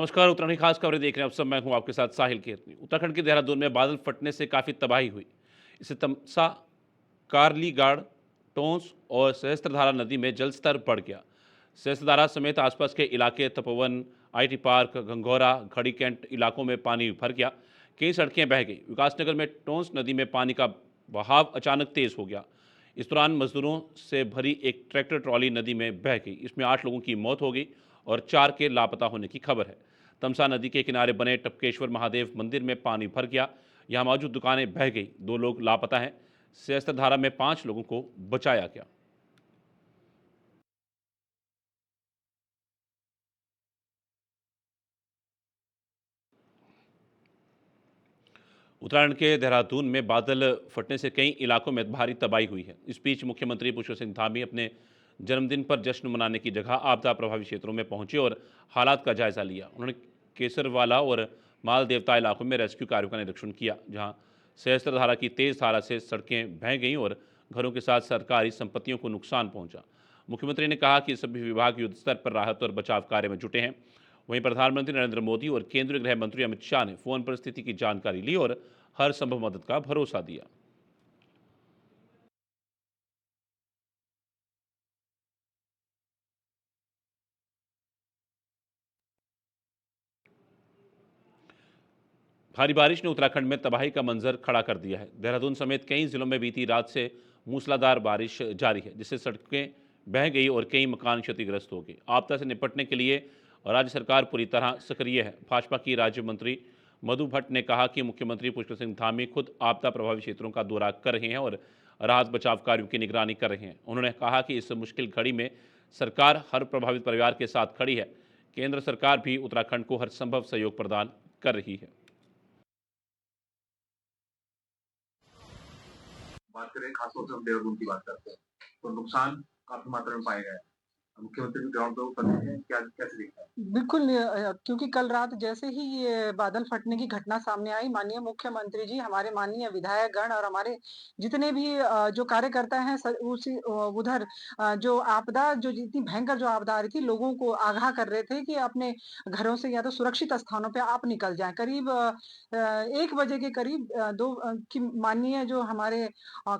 नमस्कार। उत्तराखंड की खास खबरें देख रहे हैं आप सब। मैं हूं आपके साथ साहिल कीर्तनी। उत्तराखंड के देहरादून में बादल फटने से काफ़ी तबाही हुई। इससे तमसा, कारलीगाड़, टोंस और सहस्त्रधारा नदी में जल स्तर बढ़ गया। सहस्त्रधारा समेत आसपास के इलाके तपोवन, आईटी पार्क, गंगौरा, खड़ी कैंट इलाकों में पानी भर गया। कई सड़कें बह गई। विकासनगर में टोंस नदी में पानी का बहाव अचानक तेज हो गया। इस दौरान मजदूरों से भरी एक ट्रैक्टर ट्रॉली नदी में बह गई। इसमें 8 लोगों की मौत हो गई और 4 के लापता होने की खबर है। तमसा नदी के किनारे बने टपकेश्वर महादेव मंदिर में पानी भर गया। यहाँ मौजूद दुकानें बह गई। 2 लोग लापता हैं। सहस्त्रधारा में 5 लोगों को बचाया गया। उत्तराखंड के देहरादून में बादल फटने से कई इलाकों में भारी तबाही हुई है। इस बीच मुख्यमंत्री पुष्कर सिंह धामी अपने जन्मदिन पर जश्न मनाने की जगह आपदा प्रभावित क्षेत्रों में पहुंचे और हालात का जायजा लिया। उन्होंने केसरवाला और माल देवता इलाकों में रेस्क्यू कार्यों का निरीक्षण किया, जहां सहस्त्रधारा की तेज धारा से सड़कें बह गईं और घरों के साथ सरकारी संपत्तियों को नुकसान पहुंचा। मुख्यमंत्री ने कहा कि सभी विभाग युद्ध स्तर पर राहत और बचाव कार्य में जुटे हैं। वहीं प्रधानमंत्री नरेंद्र मोदी और केंद्रीय गृह मंत्री अमित शाह ने फोन पर स्थिति की जानकारी ली और हर संभव मदद का भरोसा दिया। भारी बारिश ने उत्तराखंड में तबाही का मंजर खड़ा कर दिया है। देहरादून समेत कई जिलों में बीती रात से मूसलाधार बारिश जारी है, जिससे सड़कें बह गई और कई मकान क्षतिग्रस्त हो गए। आपदा से निपटने के लिए राज्य सरकार पूरी तरह सक्रिय है। भाजपा की राज्य मंत्री मधु भट्ट ने कहा कि मुख्यमंत्री पुष्कर सिंह धामी खुद आपदा प्रभावित क्षेत्रों का दौरा कर रहे हैं और राहत बचाव कार्यों की निगरानी कर रहे हैं। उन्होंने कहा कि इस मुश्किल घड़ी में सरकार हर प्रभावित परिवार के साथ खड़ी है। केंद्र सरकार भी उत्तराखंड को हर संभव सहयोग प्रदान कर रही है। बात करें, खासतौर से हम देहरादून की बात करते हैं, तो नुकसान काफ़ी मात्रा में पाए गए हैं। मुख्यमंत्री भी ग्राउंड पे उतरे हैं, क्या कैसे देखते हैं? बिल्कुल क्योंकि कल रात जैसे ही ये बादल फटने की घटना सामने आई, माननीय मुख्यमंत्री जी, हमारे माननीय विधायकगण और हमारे जितने भी जो कार्यकर्ता हैं उधर जो आपदा जो जितनी भयंकर जो आपदा आ रही थी, लोगों को आगाह कर रहे थे कि अपने घरों से या तो सुरक्षित स्थानों पे आप निकल जाएँ। करीब 1 बजे के करीब 2 की माननीय जो हमारे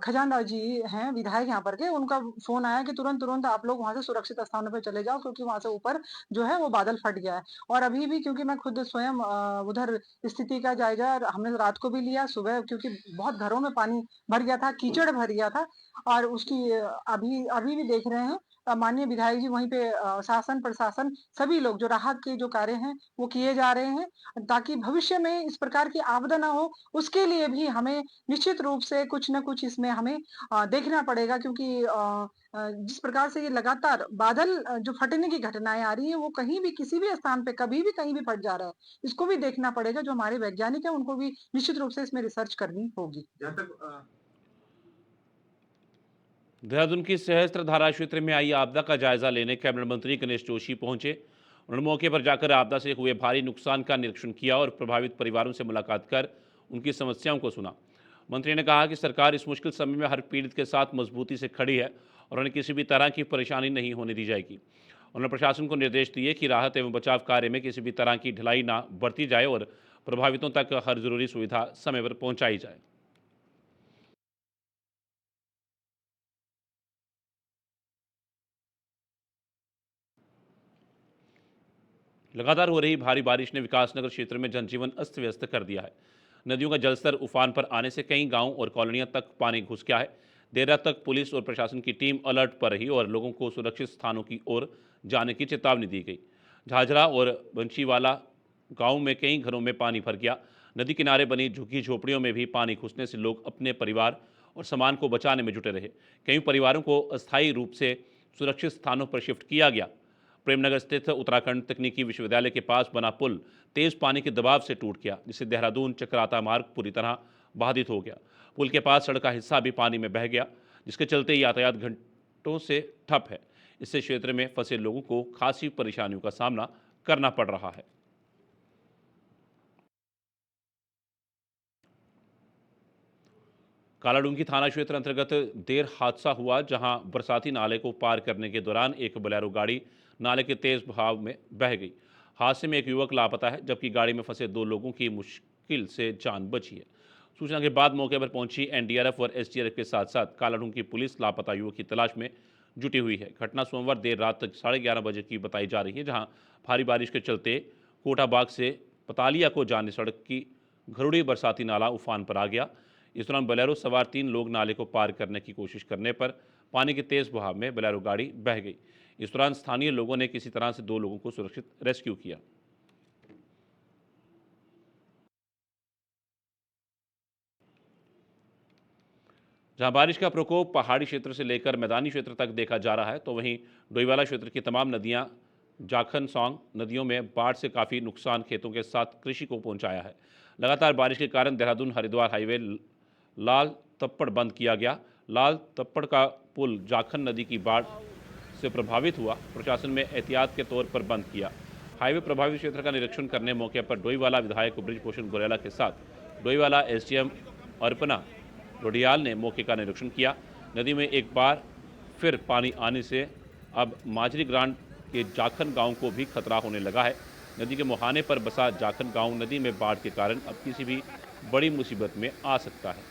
खजानदार जी हैं, विधायक यहाँ पर के, उनका फ़ोन आया कि तुरंत-तुरंत आप लोग वहाँ से सुरक्षित स्थानों पे चले जाओ क्योंकि वहाँ से ऊपर जो है वो बादल फट गया है। और अभी भी क्योंकि मैं खुद स्वयं उधर स्थिति का जायज़ा हमने रात को भी लिया, सुबह क्योंकि बहुत घरों में पानी भर गया था, कीचड़ भर गया था और उसकी अभी अभी भी देख रहे हैं माननीय विधायक जी वहीं पे शासन, प्रशासन सभी लोग जो राहत के जो कार्य हैं, वो किए जा रहे हैं ताकि भविष्य में इस प्रकार की आपदा ना हो, उसके लिए भी हमें निश्चित रूप से कुछ न कुछ इसमें हमें देखना पड़ेगा क्योंकि जिस प्रकार से ये लगातार बादल जो फटने की घटनाएँ आ रही हैं, वो कहीं भी किसी भी स्थान पे कभी भी कहीं भी फट जा रहा है। इसको भी देखना पड़ेगा, जो हमारे वैज्ञानिक हैं उनको भी निश्चित रूप से इसमें रिसर्च करनी होगी। जहाँ तक देहरादून की सहस्त्रधारा क्षेत्र में आई आपदा का जायजा लेने कैबिनेट मंत्री गणेश जोशी पहुंचे। उन्होंने मौके पर जाकर आपदा से हुए भारी नुकसान का निरीक्षण किया और प्रभावित परिवारों से मुलाकात कर उनकी समस्याओं को सुना। मंत्री ने कहा कि सरकार इस मुश्किल समय में हर पीड़ित के साथ मजबूती से खड़ी है और उन्हें किसी भी तरह की परेशानी नहीं होने दी जाएगी। उन्होंने प्रशासन को निर्देश दिए कि राहत एवं बचाव कार्य में किसी भी तरह की ढिलाई ना बरती जाए और प्रभावितों तक हर जरूरी सुविधा समय पर पहुंचाई जाए। लगातार हो रही भारी बारिश ने विकासनगर क्षेत्र में जनजीवन अस्त व्यस्त कर दिया है। नदियों का जलस्तर उफान पर आने से कई गांव और कॉलोनियों तक पानी घुस गया है। देर रात तक पुलिस और प्रशासन की टीम अलर्ट पर रही और लोगों को सुरक्षित स्थानों की ओर जाने की चेतावनी दी गई। झाझरा और बंशीवाला गांव में कई घरों में पानी भर गया। नदी किनारे बनी झुग्गी झोपड़ियों में भी पानी घुसने से लोग अपने परिवार और सामान को बचाने में जुटे रहे। कई परिवारों को अस्थायी रूप से सुरक्षित स्थानों पर शिफ्ट किया गया। प्रेमनगर स्थित उत्तराखंड तकनीकी विश्वविद्यालय के पास बना पुल तेज पानी के दबाव से टूट गया, जिससे देहरादून चक्राता मार्ग पूरी तरह बाधित हो गया। पुल के पास सड़क का हिस्सा भी पानी में बह गया, जिसके चलते यातायात घंटों से ठप है। इससे क्षेत्र में फंसे लोगों को खासी परेशानियों का सामना करना पड़ रहा है। कालाडूंगी थाना क्षेत्र अंतर्गत देर हादसा हुआ, जहां बरसाती नाले को पार करने के दौरान एक बोलेरो गाड़ी नाले के तेज बहाव में बह गई। हादसे में एक युवक लापता है, जबकि गाड़ी में फंसे 2 लोगों की मुश्किल से जान बची है। सूचना के बाद मौके पर पहुंची एनडीआरएफ और एसडीआरएफ के साथ साथ कालाढूंग की पुलिस लापता युवक की तलाश में जुटी हुई है। घटना सोमवार देर रात तक 11:30 बजे की बताई जा रही है, जहां भारी बारिश के चलते कोटाबाग से पतालिया को जाने सड़क की घरुड़ी बरसाती नाला उफान पर आ गया। इस दौरान बोलेरो सवार 3 लोग नाले को पार करने की कोशिश करने पर पानी के तेज बहाव में बोलेरो गाड़ी बह गई। इस दौरान स्थानीय लोगों ने किसी तरह से 2 लोगों को सुरक्षित रेस्क्यू किया। जहां बारिश का प्रकोप पहाड़ी क्षेत्र से लेकर मैदानी क्षेत्र तक देखा जा रहा है, तो वहीं डोईवाला क्षेत्र की तमाम नदियां जाखन सौंग नदियों में बाढ़ से काफ़ी नुकसान खेतों के साथ कृषि को पहुंचाया है। लगातार बारिश के कारण देहरादून हरिद्वार हाईवे लाल तप्पड़ बंद किया गया। लाल तप्पड़ का पुल जाखन नदी की बाढ़ से प्रभावित हुआ। प्रशासन में एहतियात के तौर पर बंद किया। हाईवे प्रभावित क्षेत्र का निरीक्षण करने मौके पर डोईवाला विधायक बृजभूषण गोरेला के साथ डोईवाला एसडीएम अर्पणा रोडियाल ने मौके का निरीक्षण किया। नदी में एक बार फिर पानी आने से अब माजरी ग्रांड के जाखन गांव को भी खतरा होने लगा है। नदी के मुहाने पर बसा जाखन गांव नदी में बाढ़ के कारण अब किसी भी बड़ी मुसीबत में आ सकता है।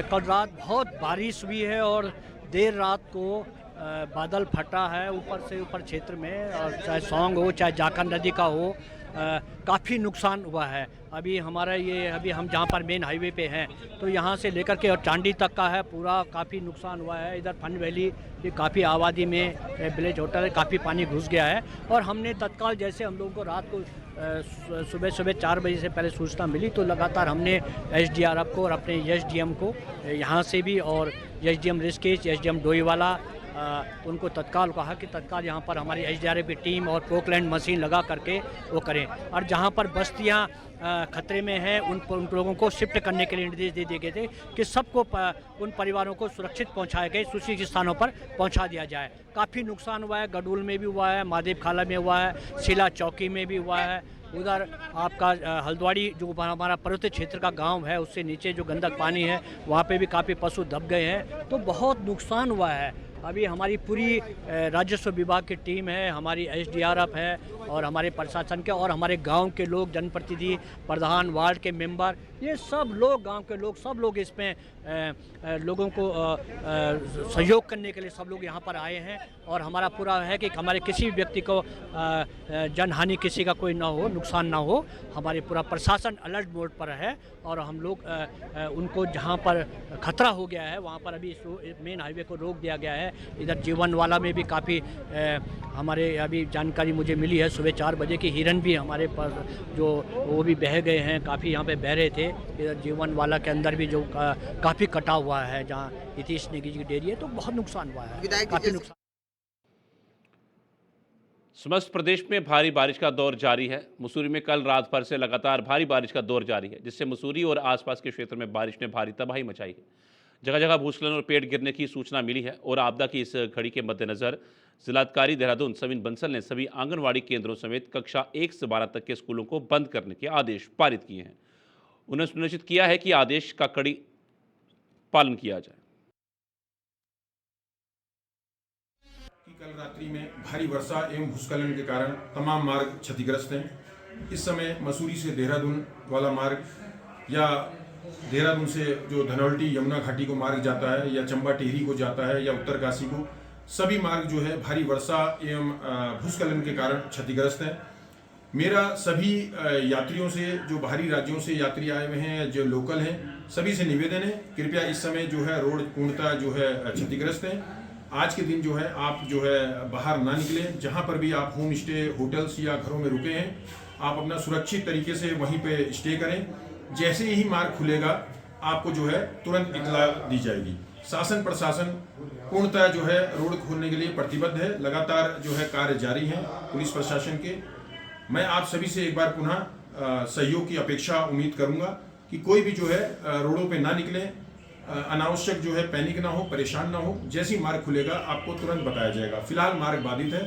कल रात बहुत बारिश हुई है और देर रात को बादल फटा है ऊपर से ऊपर क्षेत्र में, और चाहे सौंग हो चाहे जाखन नदी का हो, काफ़ी नुकसान हुआ है। अभी हमारा ये अभी हम जहाँ पर मेन हाईवे पे हैं तो यहाँ से लेकर के और चांडी तक का है पूरा, काफ़ी नुकसान हुआ है। इधर फन वैली ये काफ़ी आबादी में विलेज होटल है, काफ़ी पानी घुस गया है। और हमने तत्काल जैसे हम लोगों को रात को सुबह 4 बजे से पहले सूचना मिली तो लगातार हमने एसडीआरएफ को और अपने एसडीएम को यहाँ से भी और एसडीएम ऋषिकेश, एसडीएम डोईवाला उनको तत्काल कहा कि तत्काल यहाँ पर हमारी एसडीआरएफ की टीम और पोकलैंड मशीन लगा करके वो करें। और जहाँ पर बस्तियाँ खतरे में हैं उन लोगों को शिफ्ट करने के लिए निर्देश दे दिए गए थे कि सबको उन परिवारों को सुरक्षित पहुँचाए गए सुरक्षित स्थानों पर पहुँचा दिया जाए। काफ़ी नुकसान हुआ है, गडूल में भी हुआ है, महादेव खाला में हुआ है, शिला चौकी में भी हुआ है। उधर आपका हल्द्वाड़ी जो हमारा पर्वतीय क्षेत्र का गांव है उससे नीचे जो गंदक पानी है वहाँ पे भी काफ़ी पशु दब गए हैं, तो बहुत नुकसान हुआ है। अभी हमारी पूरी राजस्व विभाग की टीम है, हमारी एसडीआरएफ है और हमारे प्रशासन के और हमारे गांव के लोग, जनप्रतिनिधि, प्रधान, वार्ड के मेंबर, ये सब लोग, गांव के लोग, सब लोग इसमें लोगों को सहयोग करने के लिए सब लोग यहाँ पर आए हैं। और हमारा पूरा है कि हमारे किसी भी व्यक्ति को जनहानि किसी का कोई ना हो, नुकसान ना हो। हमारे पूरा प्रशासन अलर्ट मोड पर है और हम लोग उनको जहाँ पर खतरा हो गया है वहाँ पर अभी मेन हाईवे को रोक दिया गया है। इधर जीवन वाला में भी काफ़ी हमारे अभी जानकारी मुझे मिली है सुबह 4 बजे की हिरन भी हमारे पास जो वो भी बह गए हैं, काफ़ी यहाँ पे बह रहे थे। इधर जीवन वाला के अंदर भी जो काफ़ी कटा हुआ है जहाँ हितेश नेगी जी की डेयरी है, तो बहुत नुकसान हुआ है, काफ़ी नुकसान। समस्त प्रदेश में भारी बारिश का दौर जारी है। मसूरी में कल रात भर से लगातार भारी बारिश का दौर जारी है, जिससे मसूरी और आसपास के क्षेत्र में बारिश ने भारी तबाही मचाई है। जगह जगह भूस्खलन और पेड़ गिरने की सूचना मिली है और आपदा की इस घड़ी के मद्देनजर जिलाधिकारी देहरादून सविन बंसल ने सभी आंगनवाड़ी केंद्रों समेत कक्षा 1 से 12 तक के स्कूलों को बंद करने के आदेश पारित किए हैं। उन्होंने सुनिश्चित किया है कि आदेश का कड़ी पालन किया जाए। कल रात्रि में भारी वर्षा एवं भूस्खलन के कारण तमाम मार्ग क्षतिग्रस्त हैं। इस समय मसूरी से देहरादून वाला मार्ग या देहरादून से जो धनौल्टी यमुना घाटी को मार्ग जाता है या चंबा टिहरी को जाता है या उत्तरकाशी को, सभी मार्ग जो है भारी वर्षा एवं भूस्खलन के कारण क्षतिग्रस्त हैं। मेरा सभी यात्रियों से, जो बाहरी राज्यों से यात्री आए हुए हैं, जो लोकल हैं, सभी से निवेदन है कृपया इस समय जो है रोड पूर्णतः जो है क्षतिग्रस्त है। आज के दिन जो है आप जो है बाहर ना निकलें। जहां पर भी आप होम स्टे, होटल्स या घरों में रुके हैं, आप अपना सुरक्षित तरीके से वहीं पे स्टे करें। जैसे ही मार्ग खुलेगा आपको जो है तुरंत इत्तला दी जाएगी। शासन प्रशासन पूर्णतः जो है रोड खोलने के लिए प्रतिबद्ध है। लगातार जो है कार्य जारी है पुलिस प्रशासन के। मैं आप सभी से एक बार पुनः सहयोग की अपेक्षा उम्मीद करूंगा कि कोई भी जो है रोडों पे ना निकले, अनावश्यक जो है पैनिक ना हो, परेशान ना हो। जैसी मार्ग खुलेगा आपको तुरंत बताया जाएगा। फिलहाल मार्ग बाधित है,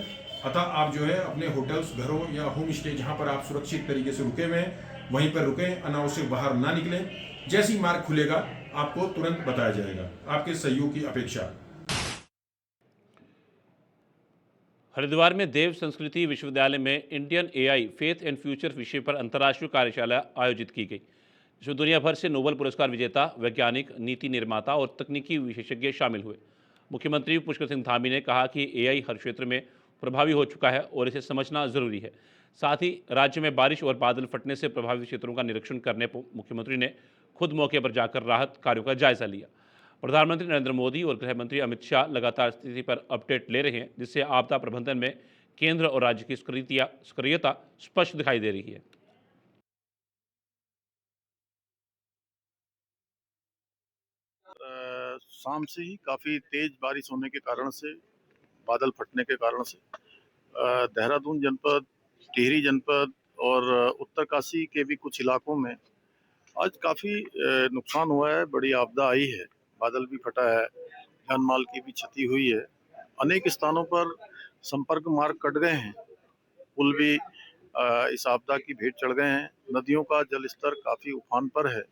अतः आप जो है अपने होटल्स, घरों या होम स्टे जहां पर आप सुरक्षित तरीके से रुके हुए हैं वहीं पर रुकें, अनावश्यक बाहर ना निकलें। जैसी मार्ग खुलेगा आपको तुरंत बताया जाएगा। आपके सहयोग की अपेक्षा। हरिद्वार में देव संस्कृति विश्वविद्यालय में Indian AI faith and future विषय पर अंतर्राष्ट्रीय कार्यशाला आयोजित की गई, जिसमें दुनिया भर से नोबेल पुरस्कार विजेता, वैज्ञानिक, नीति निर्माता और तकनीकी विशेषज्ञ शामिल हुए। मुख्यमंत्री पुष्कर सिंह धामी ने कहा कि एआई हर क्षेत्र में प्रभावी हो चुका है और इसे समझना जरूरी है। साथ ही राज्य में बारिश और बादल फटने से प्रभावित क्षेत्रों का निरीक्षण करने पर मुख्यमंत्री ने खुद मौके पर जाकर राहत कार्यों का जायजा लिया। प्रधानमंत्री नरेंद्र मोदी और गृह मंत्री अमित शाह लगातार स्थिति पर अपडेट ले रहे हैं, जिससे आपदा प्रबंधन में केंद्र और राज्य की सक्रियता स्पष्ट दिखाई दे रही है। शाम से ही काफ़ी तेज बारिश होने के कारण से, बादल फटने के कारण से देहरादून जनपद, टिहरी जनपद और उत्तरकाशी के भी कुछ इलाकों में आज काफ़ी नुकसान हुआ है। बड़ी आपदा आई है, बादल भी फटा है, जान माल की भी क्षति हुई है। अनेक स्थानों पर संपर्क मार्ग कट गए हैं, पुल भी इस आपदा की भेंट चढ़ गए हैं। नदियों का जल स्तर काफ़ी उफान पर है।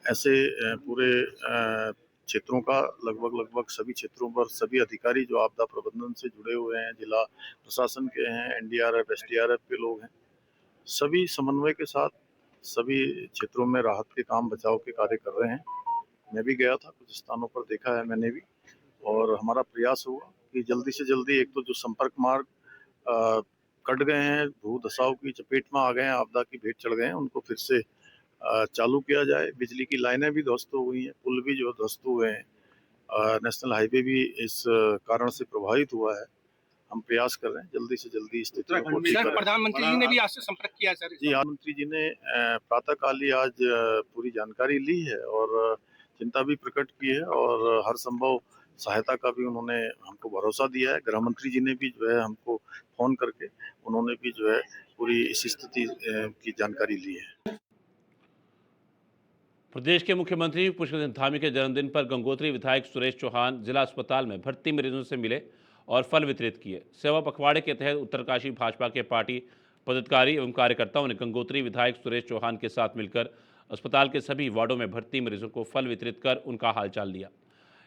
ऐसे पूरे क्षेत्रों का लगभग सभी क्षेत्रों पर सभी अधिकारी जो आपदा प्रबंधन से जुड़े हुए हैं, जिला प्रशासन के हैं, एनडीआरएफ, एसडीआरएफ के लोग हैं, सभी समन्वय के साथ सभी क्षेत्रों में राहत के काम, बचाव के कार्य कर रहे हैं। मैं भी गया था, कुछ स्थानों पर देखा है मैंने भी, और हमारा प्रयास होगा कि जल्दी से जल्दी एक तो जो संपर्क मार्ग कट गए हैं, भू धसाव की चपेट में आ गए हैं, आपदा की भेंट चढ़ गए हैं, उनको फिर से चालू किया जाए। बिजली की लाइनें भी ध्वस्त हो गई हैं, पुल भी जो ध्वस्त हुए हैं, नेशनल हाईवे भी इस कारण से प्रभावित हुआ है। हम प्रयास कर रहे हैं जल्दी से जल्दी स्थिति को ठीक करें। प्रधानमंत्री जी ने भी आज से संपर्क किया सर। जी, प्रधानमंत्री जी ने प्रातःकाल ही आज पूरी जानकारी ली है और चिंता भी प्रकट की है और हर संभव सहायता का भी उन्होंने हमको भरोसा दिया है। गृह मंत्री जी ने भी जो है हमको फोन करके उन्होंने भी जो है पूरी इस स्थिति की जानकारी ली है। प्रदेश के मुख्यमंत्री पुष्कर सिंह धामी के जन्मदिन पर गंगोत्री विधायक सुरेश चौहान जिला अस्पताल में भर्ती मरीजों से मिले और फल वितरित किए। सेवा पखवाड़े के तहत उत्तरकाशी भाजपा के पार्टी पदाधिकारी एवं कार्यकर्ताओं ने गंगोत्री विधायक सुरेश चौहान के साथ मिलकर अस्पताल के सभी वार्डों में भर्ती मरीजों को फल वितरित कर उनका हालचाल लिया।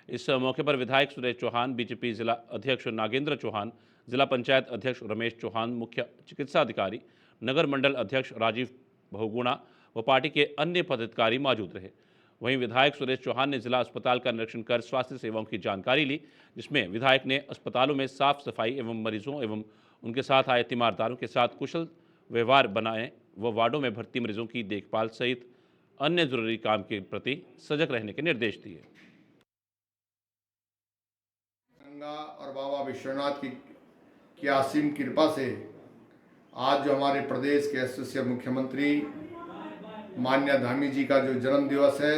इस मौके पर विधायक सुरेश चौहान, बीजेपी जिला अध्यक्ष नागेंद्र चौहान, जिला पंचायत अध्यक्ष रमेश चौहान, मुख्य चिकित्सा अधिकारी, नगर मंडल अध्यक्ष राजीव बहुगुणा व पार्टी के अन्य पदाधिकारी मौजूद रहे। वहीं विधायक सुरेश चौहान ने जिला अस्पताल का निरीक्षण कर स्वास्थ्य सेवाओं की जानकारी ली, जिसमें विधायक ने अस्पतालों में साफ सफाई एवं मरीजों एवं उनके साथ आए तीमारदारों के साथ कुशल व्यवहार बनाए व वार्डों में भर्ती मरीजों की देखभाल सहित अन्य जरूरी काम के प्रति सजग रहने के निर्देश दिए। गंगा और बाबा विश्वनाथ की असीम कृपा से आज जो हमारे प्रदेश के यशस्वी मुख्यमंत्री माननीय धामी जी का जो जन्म दिवस है,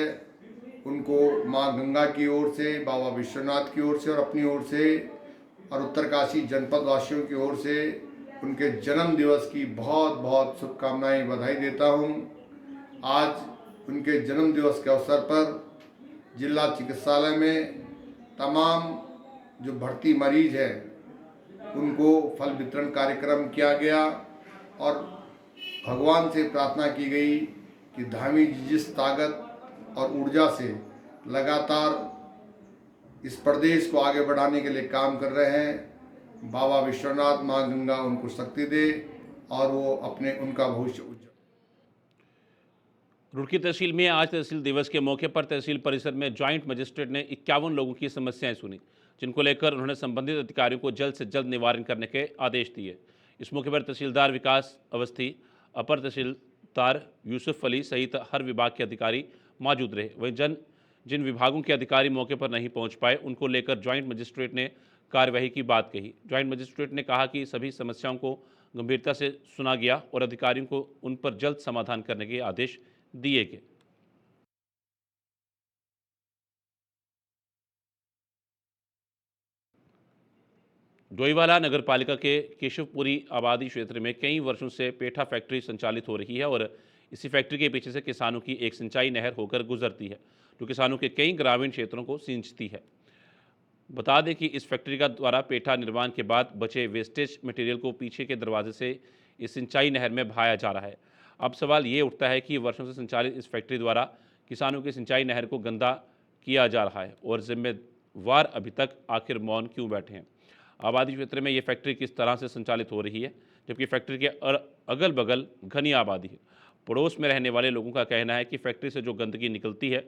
उनको मां गंगा की ओर से, बाबा विश्वनाथ की ओर से और अपनी ओर से और उत्तरकाशी जनपद वासियों की ओर से उनके जन्म दिवस की बहुत बहुत शुभकामनाएं, बधाई देता हूं। आज उनके जन्म दिवस के अवसर पर जिला चिकित्सालय में तमाम जो भर्ती मरीज है उनको फल वितरण कार्यक्रम किया गया और भगवान से प्रार्थना की गई कि धामी जी जिस ताकत और ऊर्जा से लगातार इस प्रदेश को आगे बढ़ाने के लिए काम कर रहे हैं, बाबा विश्वनाथ, मां गंगा उनको शक्ति दे और वो उनका भविष्य उज्जवल। रुड़की तहसील में आज तहसील दिवस के मौके पर तहसील परिसर में ज्वाइंट मजिस्ट्रेट ने 51 लोगों की समस्याएं सुनी, जिनको लेकर उन्होंने संबंधित अधिकारियों को जल्द से जल्द निवारण करने के आदेश दिए। इस मौके पर तहसीलदार विकास अवस्थी, अपर तहसीलदार यूसुफ अली सहित हर विभाग के अधिकारी मौजूद रहे। वहीं जिन विभागों के अधिकारी मौके पर नहीं पहुंच पाए, उनको लेकर ज्वाइंट मजिस्ट्रेट ने कार्यवाही की बात कही। ज्वाइंट मजिस्ट्रेट ने कहा कि सभी समस्याओं को गंभीरता से सुना गया और अधिकारियों को उन पर जल्द समाधान करने के आदेश दिए गए। डोईवाला नगर पालिका के केशवपुरी आबादी क्षेत्र में कई वर्षों से पेठा फैक्ट्री संचालित हो रही है और इसी फैक्ट्री के पीछे से किसानों की एक सिंचाई नहर होकर गुजरती है, जो किसानों के कई ग्रामीण क्षेत्रों को सिंचती है। बता दें कि इस फैक्ट्री का द्वारा पेठा निर्माण के बाद बचे वेस्टेज मटेरियल को पीछे के दरवाजे से इस सिंचाई नहर में बहाया जा रहा है। अब सवाल ये उठता है कि वर्षों से संचालित इस फैक्ट्री द्वारा किसानों की सिंचाई नहर को गंदा किया जा रहा है और जिम्मेवार अभी तक आखिर मौन क्यों बैठे हैं। आबादी क्षेत्र में ये फैक्ट्री किस तरह से संचालित हो रही है, जबकि फैक्ट्री के अगल बगल घनी आबादी है। पड़ोस में रहने वाले लोगों का कहना है कि फैक्ट्री से जो गंदगी निकलती है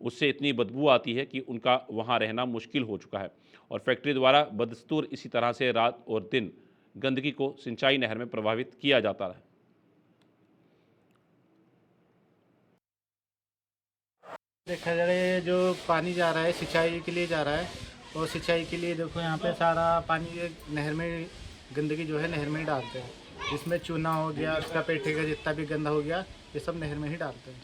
उससे इतनी बदबू आती है कि उनका वहां रहना मुश्किल हो चुका है और फैक्ट्री द्वारा बदस्तूर इसी तरह से रात और दिन गंदगी को सिंचाई नहर में प्रभावित किया जाता है। देखा जाए जो पानी जा रहा है सिंचाई के लिए जा रहा है, और सिंचाई के लिए देखो यहाँ पे सारा पानी नहर में, गंदगी जो है नहर में ही डालते हैं। इसमें चूना हो गया, उसका पेठे का जितना भी गंदा हो गया, ये सब नहर में ही डालते हैं।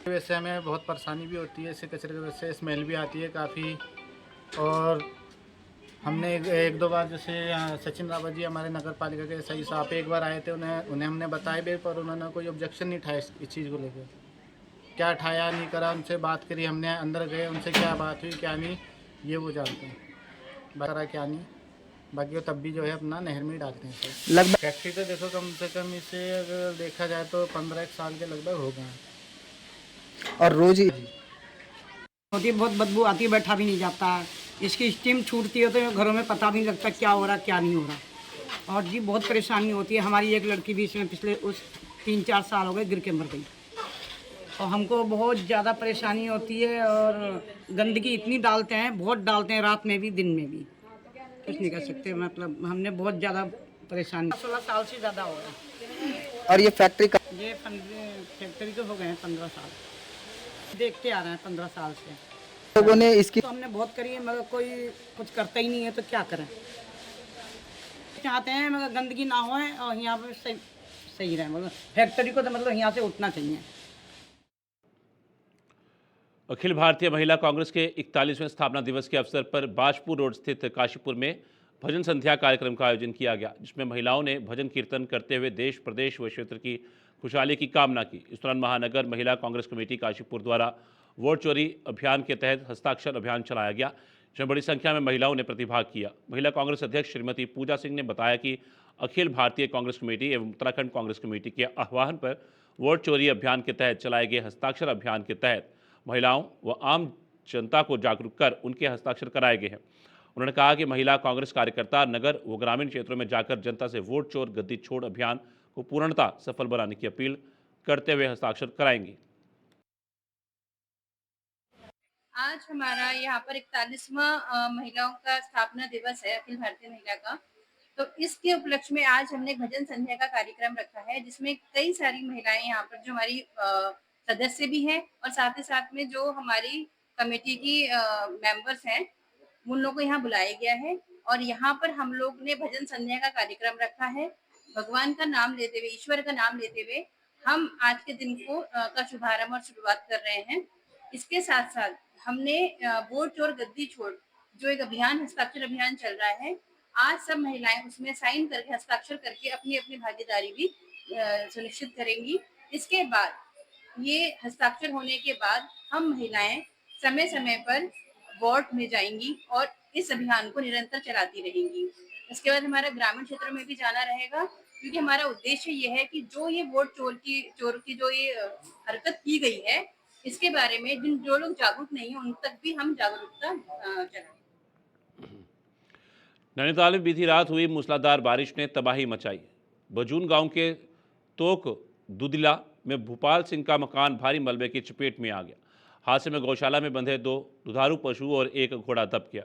वैसे हमें बहुत परेशानी भी होती है, इससे कचरे की वजह से स्मेल भी आती है काफ़ी। और हमने एक दो बार, जैसे सचिन रावत जी हमारे नगर पालिका के सही साहब एक बार आए थे, उन्हें हमने बताया भी, पर उन्होंने कोई ऑब्जेक्शन नहीं उठाया इस चीज़ को लेकर। क्या उठाया नहीं करा, उनसे बात करी हमने, अंदर गए, उनसे क्या बात हुई क्या नहीं ये वो जानते हैं, बारा क्या नहीं, बाकी वो तब भी जो है अपना नहर में ही डालते हैं। लगभग फैक्ट्री तो देखो कम से कम इसे अगर देखा जाए तो 15 साल के लगभग हो गए हैं। और रोज ही होती है, बहुत बदबू आती है, बैठा भी नहीं जाता। इसकी स्टीम छूटती है तो घरों में पता भी नहीं लगता क्या हो रहा क्या नहीं हो रहा। और जी बहुत परेशानी होती है। हमारी एक लड़की भी इसमें पिछले 3-4 साल हो गए गिर के मर गई, और हमको बहुत ज़्यादा परेशानी होती है। और गंदगी इतनी डालते हैं, बहुत डालते हैं, रात में भी दिन में भी, कुछ नहीं कर सकते। मतलब हमने बहुत ज़्यादा परेशानी, 16 साल से ज़्यादा हो गया। और ये फैक्ट्री का ये फैक्ट्री को हो गए हैं 15 साल, देखते आ रहे हैं 15 साल से। लोगों ने इसकी तो हमने बहुत करी है, मगर कोई कुछ करता ही नहीं है, तो क्या करें। चाहते हैं मगर गंदगी ना हो और यहाँ पर सही रहे, मतलब फैक्ट्री को तो मतलब यहाँ से उठना चाहिए। अखिल भारतीय महिला कांग्रेस के 41वें स्थापना दिवस के अवसर पर बाजपुर रोड स्थित काशीपुर में भजन संध्या कार्यक्रम का आयोजन किया गया, जिसमें महिलाओं ने भजन कीर्तन करते हुए देश, प्रदेश व क्षेत्र की खुशहाली की कामना की। इस दौरान महानगर महिला कांग्रेस कमेटी काशीपुर द्वारा वोट चोरी अभियान के तहत हस्ताक्षर अभियान चलाया गया, जिसमें बड़ी संख्या में महिलाओं ने प्रतिभाग किया। महिला कांग्रेस अध्यक्ष श्रीमती पूजा सिंह ने बताया कि अखिल भारतीय कांग्रेस कमेटी एवं उत्तराखंड कांग्रेस कमेटी के आह्वान पर वोट चोरी अभियान के तहत चलाए गए हस्ताक्षर अभियान के तहत महिलाओं व आम जनता को जागरूक कर उनके हस्ताक्षर कराए गए हैं। उन्होंने कहा कि महिला कांग्रेस कार्यकर्ता नगर व ग्रामीण क्षेत्रों में जाकर जनता से वोट चोर गद्दी छोड़ अभियान को पूर्णतः सफल बनाने की अपील करते हुए हस्ताक्षर कराएंगी। आज हमारा यहाँ पर 41वां महिलाओं का स्थापना दिवस है, अखिल भारतीय महिला का। तो इसके उपलक्ष्य में आज हमने भजन संध्या का कार्यक्रम रखा है, जिसमें कई सारी महिलाएं यहाँ पर जो हमारी सदस्य भी हैं और साथ ही साथ में जो हमारी कमेटी की मेंबर्स हैं, उन लोगों को यहाँ बुलाया गया है। और यहाँ पर हम लोग ने भजन संध्या का कार्यक्रम रखा है। भगवान का नाम लेते हुए, ईश्वर का नाम लेते हुए हम आज के दिन को का शुभारंभ और शुरुआत कर रहे हैं। इसके साथ साथ हमने वोट चोर गद्दी छोड़ जो एक अभियान, हस्ताक्षर अभियान चल रहा है, आज सब महिलाएं उसमें साइन करके, हस्ताक्षर करके अपनी अपनी भागीदारी भी सुनिश्चित करेंगी। इसके बाद ये हस्ताक्षर होने के बाद हम महिलाएं समय समय पर वार्ड में जाएंगी और इस अभियान को निरंतर चलाती रहेंगी। इसके बाद हमारा ग्रामीण क्षेत्र में भी जाना रहेगा, क्योंकि हमारा उद्देश्य ये है कि जो ये वोट चोर की जो ये हरकत की गई है, इसके बारे में जो लोग जागरूक नहीं है उन तक भी हम जागरूकता चलाएं। नैनीताल में बीती रात हुई मूसलाधार बारिश ने तबाही मचाई। बजून गांव के तोक दुदिला में भूपाल सिंह का मकान भारी मलबे की चपेट में आ गया। हादसे में गौशाला में बंधे 2 दुधारू पशु और 1 घोड़ा दब गया।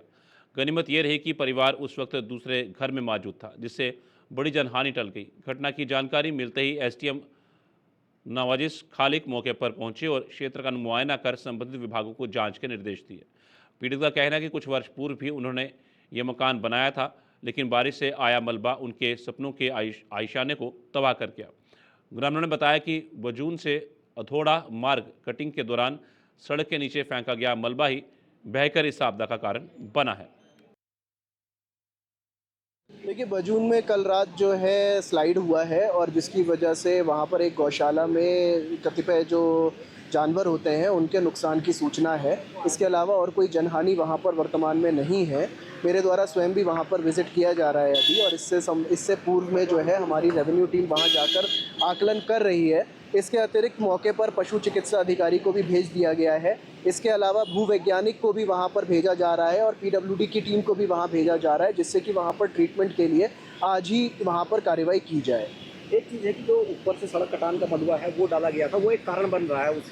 गनीमत यह रही कि परिवार उस वक्त दूसरे घर में मौजूद था, जिससे बड़ी जनहानि टल गई। घटना की जानकारी मिलते ही एसडीएम नवाजिश खालिक मौके पर पहुंचे और क्षेत्र का मुआयना कर संबंधित विभागों को जांच के निर्देश दिए। पीड़ित का कहना है कि कुछ वर्ष पूर्व भी उन्होंने ये मकान बनाया था, लेकिन बारिश से आया मलबा उनके सपनों के आशियाने को तबाह कर गया। ग्रामीणों ने बताया कि बजून से अधोड़ा मार्ग कटिंग के दौरान सड़क के नीचे फेंका गया मलबा ही बहकर इस आपदा का कारण बना है। देखिए, बजून में कल रात जो है स्लाइड हुआ है, और जिसकी वजह से वहाँ पर एक गौशाला में कतिपय जो जानवर होते हैं उनके नुकसान की सूचना है। इसके अलावा और कोई जनहानि वहाँ पर वर्तमान में नहीं है। मेरे द्वारा स्वयं भी वहाँ पर विज़िट किया जा रहा है अभी, और इससे पूर्व में जो है हमारी रेवेन्यू टीम वहाँ जाकर आकलन कर रही है। इसके अतिरिक्त मौके पर पशु चिकित्सा अधिकारी को भी भेज दिया गया है। इसके अलावा भूवैज्ञानिक को भी वहाँ पर भेजा जा रहा है और पीडब्ल्यूडी की टीम को भी वहाँ भेजा जा रहा है, जिससे कि वहाँ पर ट्रीटमेंट के लिए आज ही वहाँ पर कार्रवाई की जाए। एक चीज़ है कि जो ऊपर से सड़क कटान का मलबा है वो डाला गया था, वो एक कारण बन रहा है उस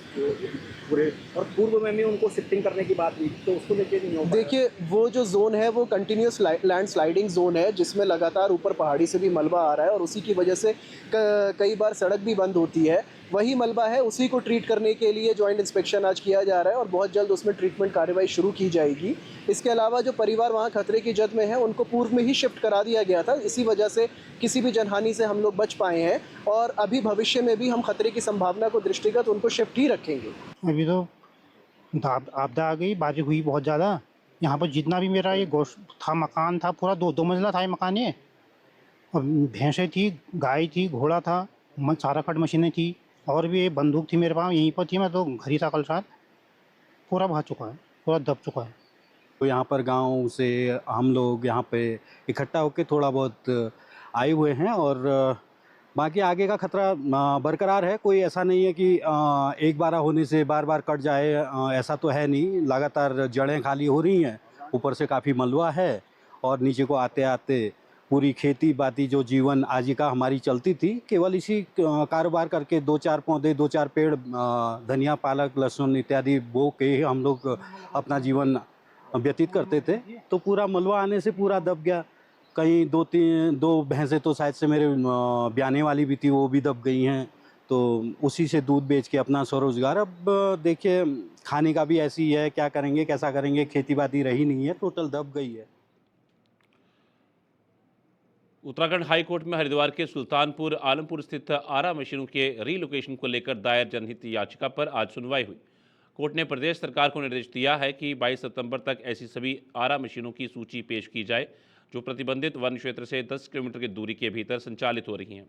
पूरे, और पूर्व में भी उनको शिफ्टिंग करने की बात हुई तो उसको लेके नहीं हो पाया। देखिए, वो जो जोन है वो कंटिन्यूस लैंड स्लाइडिंग जोन है, जिसमें लगातार ऊपर पहाड़ी से भी मलबा आ रहा है और उसी की वजह से कई बार सड़क भी बंद होती है। वही मलबा है, उसी को ट्रीट करने के लिए जॉइंट इंस्पेक्शन आज किया जा रहा है और बहुत जल्द उसमें ट्रीटमेंट कार्रवाई शुरू की जाएगी। इसके अलावा जो परिवार वहाँ खतरे की जद में है उनको पूर्व में ही शिफ्ट करा दिया गया था, इसी वजह से किसी भी जनहानि से हम लोग बच पाए हैं और अभी भविष्य में भी हम खतरे की संभावना को दृष्टिगत उनको शिफ्ट ही रखेंगे। अभी तो आपदा आ गई, बारिश हुई बहुत ज़्यादा। यहाँ पर जितना भी मेरा ये गोश्त था, मकान था, पूरा दो मंजिला था ये मकान ये, और भैंसें थी, गाय थी, घोड़ा था, सारा कट मशीनें थी, और भी एक बंदूक थी मेरे पास, यहीं पर थी, मैं तो घर ही था कल रात। पूरा बहा चुका है, पूरा दब चुका है। तो यहाँ पर गांव से हम लोग यहाँ पे इकट्ठा होकर थोड़ा बहुत आए हुए हैं और बाकी आगे का खतरा बरकरार है। कोई ऐसा नहीं है कि एक बार होने से बार बार कट जाए, ऐसा तो है नहीं। लगातार जड़ें खाली हो रही हैं, ऊपर से काफ़ी मलबा है और नीचे को आते आते पूरी खेती बाती जो जीवन आजीविका हमारी चलती थी, केवल इसी कारोबार करके 2-4 पौधे, 2-4 पेड़, धनिया, पालक, लहसुन इत्यादि बो के हम लोग अपना जीवन व्यतीत करते थे। तो पूरा मलबा आने से पूरा दब गया। कहीं 2 भैंसें तो शायद से मेरे ब्याने वाली भी थी, वो भी दब गई हैं। तो उसी से दूध बेच के अपना स्वरोजगार। अब देखिए, खाने का भी ऐसी है, क्या करेंगे, कैसा करेंगे, खेती बाती रही नहीं है, टोटल दब गई है। उत्तराखंड हाई कोर्ट में हरिद्वार के सुल्तानपुर आलमपुर स्थित आरा मशीनों के रीलोकेशन को लेकर दायर जनहित याचिका पर आज सुनवाई हुई। कोर्ट ने प्रदेश सरकार को निर्देश दिया है कि 22 सितंबर तक ऐसी सभी आरा मशीनों की सूची पेश की जाए जो प्रतिबंधित वन क्षेत्र से 10 किलोमीटर की दूरी के भीतर संचालित हो रही हैं।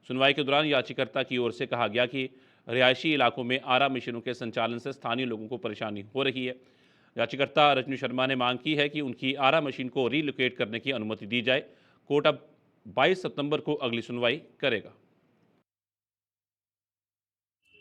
सुनवाई के दौरान याचिकाकर्ता की ओर से कहा गया कि रिहायशी इलाकों में आरा मशीनों के संचालन से स्थानीय लोगों को परेशानी हो रही है। याचिकाकर्ता रजनी शर्मा ने मांग की है कि उनकी आरा मशीन को रीलोकेट करने की अनुमति दी जाए। कोर्ट अब 22 सितंबर को अगली सुनवाई करेगा।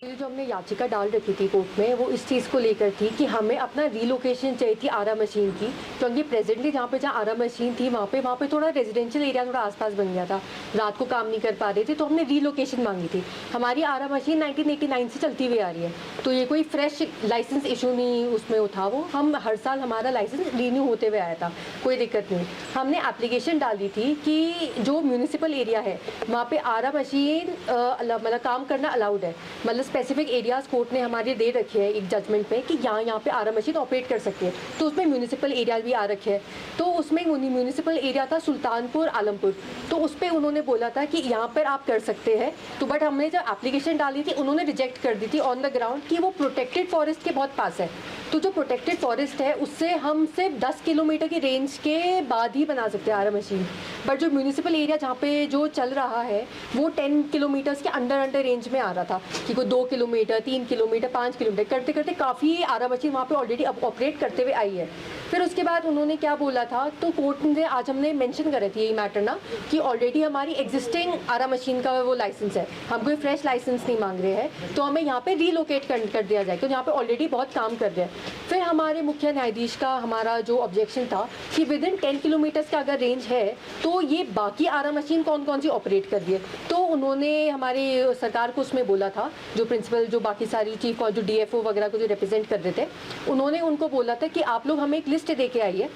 ये जो हमने याचिका डाल रखी थी कोर्ट में, वो इस चीज़ को लेकर थी कि हमें अपना रीलोकेशन चाहिए थी आरा मशीन की, क्योंकि प्रेजेंटली जहाँ आरा मशीन थी वहाँ पे थोड़ा रेजिडेंशियल एरिया थोड़ा आसपास बन गया था, रात को काम नहीं कर पा रहे थे, तो हमने रीलोकेशन मांगी थी। हमारी आरा मशीन 1989 से चलती हुई आ रही है, तो ये कोई फ्रेश लाइसेंस इशू नहीं उसमें था। वो हम हर साल हमारा लाइसेंस रीन्यू होते हुए आया था, कोई दिक्कत नहीं। हमने एप्लीकेशन डाली थी कि जो म्यूनिसिपल एरिया है वहाँ पे आरा मशीन मतलब काम करना अलाउड है, मतलब स्पेसिफिक एरियाज कोर्ट ने हमारे दे रखे हैं एक जजमेंट में कि यहाँ पे आरा मशीन ऑपरेट कर सकती है, तो उसमें म्यूनिसिपल एरिया भी आ रखे हैं। तो उसमें म्यूनिसिपल एरिया था सुल्तानपुर आलमपुर, तो उस पर उन्होंने बोला था कि यहाँ पर आप कर सकते हैं। तो बट हमने जब एप्लीकेशन डाली थी उन्होंने रिजेक्ट कर दी थी ऑन द ग्राउंड कि वो प्रोटेक्टेड फॉरेस्ट के बहुत पास है। तो जो प्रोटेक्टेड फॉरेस्ट है उससे हम सिर्फ 10 किलोमीटर की रेंज के बाद ही बना सकते हैं आरा मशीन, बट जो म्यूनिसिपल एरिया जहाँ पे जो चल रहा है वो 10 किलोमीटर्स के अंडर रेंज में आ रहा था कि कोई 2 किलोमीटर, 3 किलोमीटर, 5 किलोमीटर करते करते काफ़ी आरा मशीन वहाँ पे ऑलरेडी ऑपरेट करते हुए आई है। फिर उसके बाद उन्होंने क्या बोला था, तो कोर्ट ने आज हमने मेंशन करे थे यही मैटर ना कि ऑलरेडी हमारी एग्जिस्टिंग आरा मशीन का वो लाइसेंस है, हम कोई फ्रेश लाइसेंस नहीं मांग रहे हैं, तो हमें यहाँ पे रीलोकेट कर दिया जाए, तो यहाँ पे ऑलरेडी बहुत काम कर रहे हैं। फिर हमारे मुख्य न्यायाधीश का हमारा जो ऑब्जेक्शन था कि विद इन 10 किलोमीटर्स का अगर रेंज है तो ये बाकी आरा मशीन कौन कौन सी ऑपरेट कर रही है। तो उन्होंने हमारे सरकार को उसमें बोला था, जो प्रिंसिपल जो बाकी सारी चीफ और जो DFO वगैरह को जो रिप्रेजेंट कर रहे थे, उन्होंने उनको बोला था कि आप लोग हमें एक लिस्ट दे के आइए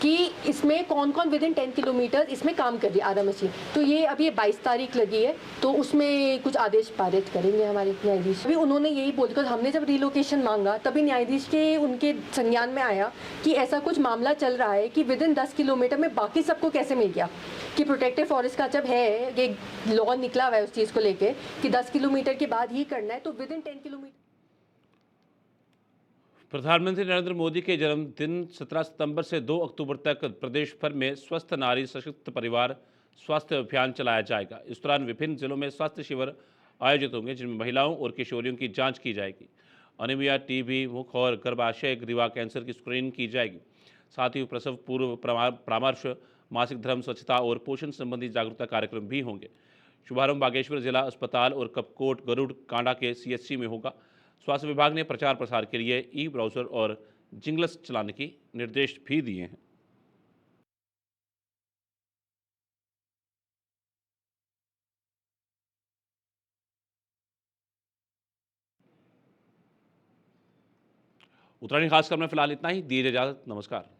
कि इसमें कौन कौन विद इन 10 किलोमीटर इसमें काम कर रही है आरा मशीन। तो ये अभी 22 तारीख लगी है, तो उसमें कुछ आदेश पारित करेंगे हमारे न्यायाधीश। अभी उन्होंने यही बोलकर हमने जब रिलोकेशन मांगा तभी न्यायाधीश के उनके संज्ञान में आया कि ऐसा कुछ मामला चल रहा है कि विद इन 10 किलोमीटर में बाकी सबको कैसे मिल गया, कि प्रोटेक्टेड फॉरेस्ट का जब है कि लॉ निकला हुआ है उस चीज़ को लेके कि 10 किलोमीटर के बाद ही करना है, तो विद इन 10 किलोमीटर। प्रधानमंत्री नरेंद्र मोदी के जन्मदिन 17 सितंबर से 2 अक्टूबर तक प्रदेश भर में स्वस्थ नारी सशक्त परिवार स्वास्थ्य अभियान चलाया जाएगा। इस दौरान विभिन्न जिलों में स्वास्थ्य शिविर आयोजित होंगे जिनमें महिलाओं और किशोरियों की जांच की जाएगी। अनीमिया, टीबी, मुख और गर्भाशय ग्रीवा कैंसर की स्क्रीनिंग की जाएगी। साथ ही प्रसव पूर्व परामर्श, मासिक धर्म, स्वच्छता और पोषण संबंधी जागरूकता कार्यक्रम भी होंगे। शुभारंभ बागेश्वर जिला अस्पताल और कपकोट गरुड़ कांडा के CHC में होगा। स्वास्थ्य विभाग ने प्रचार प्रसार के लिए ई-ब्राउजर और जिंगल्स चलाने के निर्देश भी दिए हैं। उत्तरायणी खासकर में फिलहाल इतना ही। दीजिए इजाजत, नमस्कार।